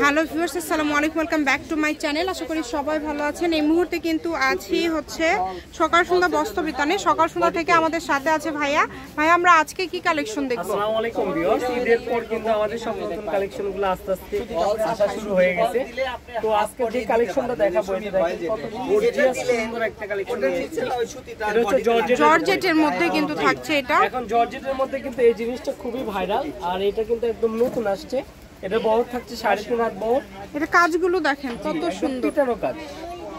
Hello viewers, আসসালামু আলাইকুম, welcome back to my channel. আশা করি সবাই ভালো আছেন। এই মুহূর্তে কিন্তু আছি হচ্ছে সকাল সন্ধ্যা বস্ত্র বিতানে। সকাল সন্ধ্যা থেকে আমাদের সাথে আছে ভাইয়া। ভাইয়া, আমরা আজকে কি কালেকশন দেখব? আসসালামু আলাইকুম ভিউয়ার্স, ঈদের পর কিন্তু আমাদের সব নতুন কালেকশনগুলো আস্তে আস্তে আসা শুরু হয়ে গেছে। তো আজকে যে কালেকশনটা দেখাবো এটা দেখেন কত গর্জিয়াস সুন্দর একটা কালেকশন নিয়েছি। এটা হচ্ছে জর্জেটের মধ্যে কিন্তু থাকছে এটা। এখন জর্জেটের মধ্যে কিন্তু এই জিনিসটা খুবই ভাইরাল, আর এটা কিন্তু একদম নতুন আসছে। এটা বহর থাকছে 3.5 হাত বহর। এটা কাজগুলো দেখেন কত সুন্দর, পিটানো কাজ,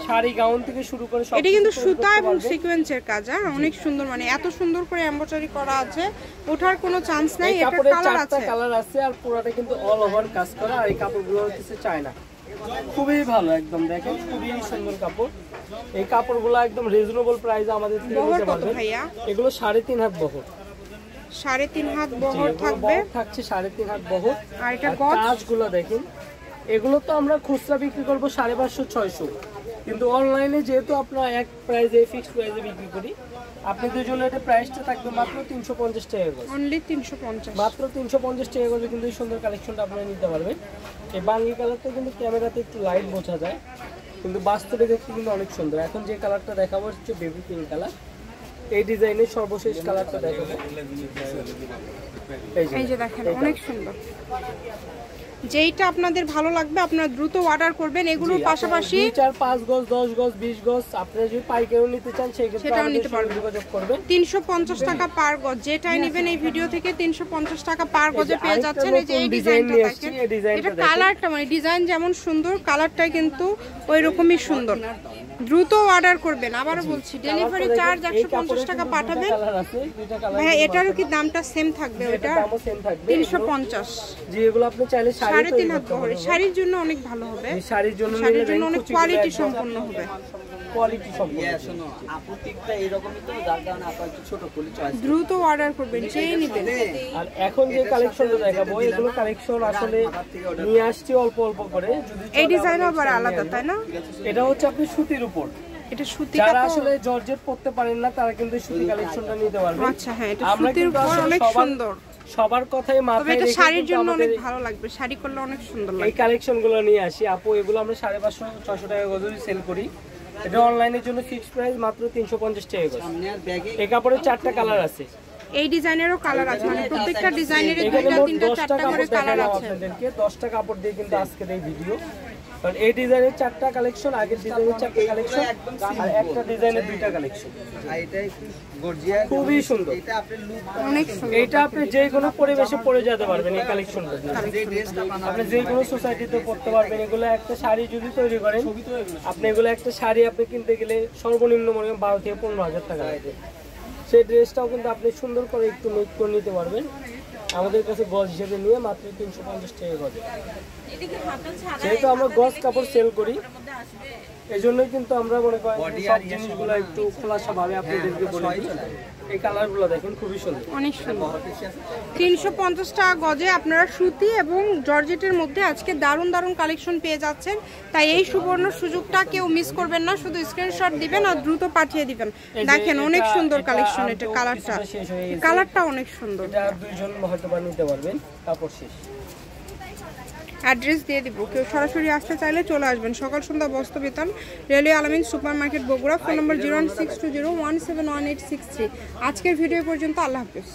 শাড়ি গাউন থেকে শুরু করে সব। এটা কিন্তু সুতা এবং সিকোয়েন্সের কাজ, অনেক সুন্দর, মানে এত সুন্দর করে এমব্রয়ডারি করা আছে, ওঠার কোনো চান্স নাই। এটা কালার আছে, কালার আছে, আর পুরোটা কিন্তু অল ওভার কাজ করা। আর এই কাপড়গুলো হচ্ছে চায়না, খুবই ভালো একদম। দেখেন খুবই সুন্দর কাপড়। এই কাপড়গুলো একদম রিজনেবল প্রাইসে আমাদের থেকে নিতে পারবেন। এগুলো 3.5 হাত বহর, 3.5 হাত বহর থাকবে, থাকছে 3.5 হাত বহর। আর এটা কাজগুলো দেখেন। এগুলো তো আমরা খুচরা বিক্রি করবো 550-600, কিন্তু অনলাইনে যেহেতু আপনারা এক প্রাইসে ফিক্সড প্রাইসে বিক্রি করি, আপনাদের জন্য এটা প্রাইসটা থাকবে মাত্র 350 টাকা করে। অনলি 350, মাত্র 350 টাকা করে কিন্তু এই সুন্দর কালেকশনটা আপনারা নিতে পারবেন। এই বাঙ্গি কালারটা কিন্তু ক্যামেরাতে একটু লাইট বোঝা যায়, কিন্তু বাস্তবে দেখতে কিন্তু অনেক সুন্দর। এখন যে কালারটা দেখাবো হচ্ছে বেবি পিঙ্ক কালার। এই ডিজাইনের সর্বশেষ কালারটা দেখাবো। এই যে দেখেন অনেক সুন্দর। যেইটা আপনাদের ভালো লাগবে আপনারা দ্রুত অর্ডার করবেন। এগুলোর পাশাপাশি 4-5 গজ, 10 গজ, 20 গজ আপনারা যদি পাইকারিও নিতে চান সেটাও নিতে পারবেন, যোগাযোগ করবেন। 350 টাকা পার গজ, যেটাই নেবেন এই ভিডিও থেকে 350 টাকা পার গজে পেয়ে যাচ্ছেন। এই যে এই ডিজাইনটা দেখেন, এটা কালারটা মানে ডিজাইন যেমন সুন্দর, কালারটা কিন্তু ওই রকমই সুন্দর। দ্রুত অর্ডার করবেন। আবারও বলছি, ডেলিভারি চার্জ 150 টাকা পাঠাবেন। হ্যাঁ, এটারও কি দামটা সেম থাকবে? ওটা 350। জি, এগুলো আপনি চাইলে 3.5 হাত বহরের শাড়ির জন্য অনেক ভালো হবে। শাড়ির জন্য অনেক কোয়ালিটি সম্পন্ন হবে। দ্রুত অর্ডার করবেন, চেয়ে নেবেন। আর এখন যে কালেকশনটা দেখাবো, এগুলো কালেকশন আসলে নিয়ে আসছি অল্প অল্প করে। এই ডিজাইন আবার আলাদা, তাই না? এটা হচ্ছে আপনি সুতির উপর। এটা সুতি, যারা আসলে জর্জেট পরতে পারেন না তারা কিন্তু সুতি কালেকশনটা নিতে পারবেন। আচ্ছা, হ্যাঁ, এটা সুতির উপর অনেক সুন্দর। সবার কথাই মাথায় রেখে শাড়ির জন্য অনেক ভালো লাগবে, শাড়ি করলে অনেক সুন্দর লাগবে। এই কালেকশনগুলো নিয়ে আসি আপু। এগুলো আমরা 550-600 টাকা গজে সেল করি। এটা অনলাইনের জন্য ফিক্সড প্রাইস মাত্র 350 টাকা গজ। এই কাপড়ের 4টা কালার আছে। এই ডিজাইনেরও কালার আছে, মানে প্রত্যেকটা ডিজাইনের 2-3-4টা করে কালার আছে। আপনাদেরকে 10টা কাপড় দিয়ে কিন্তু আজকের এই ভিডিও। কারণ এই ডিজাইনের 4টা কালেকশন, আগের ডিজাইনের 4টা কালেকশন, আর একটা ডিজাইনের 2টা কালেকশন। খুবই সুন্দর, অনেক সুন্দর। এটা আপনি যে কোনো পরিবেশে পরে যেতে পারবেন। এই কালেকশনটা আপনি যে কোনো সোসাইটিতে পড়তে পারবেন। এগুলো একটা শাড়ি যদি তৈরি করেন আপনি, এগুলো একটা শাড়ি আপনি কিনতে গেলে সর্বনিম্ন মনে করেন 12 থেকে 15 হাজার টাকা লাগে। সেই ড্রেসটাও কিন্তু আপনি সুন্দর করে একটু মেক করে নিতে পারবেন আমাদের কাছে গজ হিসেবে নিয়ে মাত্র 350 টাকা গজে। যেহেতু আমরা গজ কাপড় সেল করি, এই জন্যই কিন্তু আমরা মনে করি সব জিনিসগুলো একটু খোলাসা ভাবে আপনাদেরকে বলে দিই। এই কালারগুলো দেখেন খুবই সুন্দর, অনেক সুন্দর। 350 টাকা গজে আপনারা সুতি এবং জর্জেটের মধ্যে আজকে দারুণ দারুণ কালেকশন পেয়ে যাচ্ছেন। তাই এই সুবর্ণ সুযোগটা কেউ মিস করবেন না। শুধু স্ক্রিনশট দিবেন আর দ্রুত পাঠিয়ে দিবেন। দেখেন অনেক সুন্দর কালেকশন। এটা কালারটা অনেক সুন্দর। এটা দুইজন হয়তো বা নিতে পারবেন। কাপড় শেষ। অ্যাড্রেস দিয়ে দিব, কেউ সরাসরি আসতে চাইলে চলে আসবেন। সকাল সন্ধ্যা বস্ত্র বিতান, রেলওয়ে আলামিন সুপার মার্কেট বগুড়া। ফোন নম্বর 01620171863। আজকের ভিডিও পর্যন্ত, আল্লাহ হাফেজ।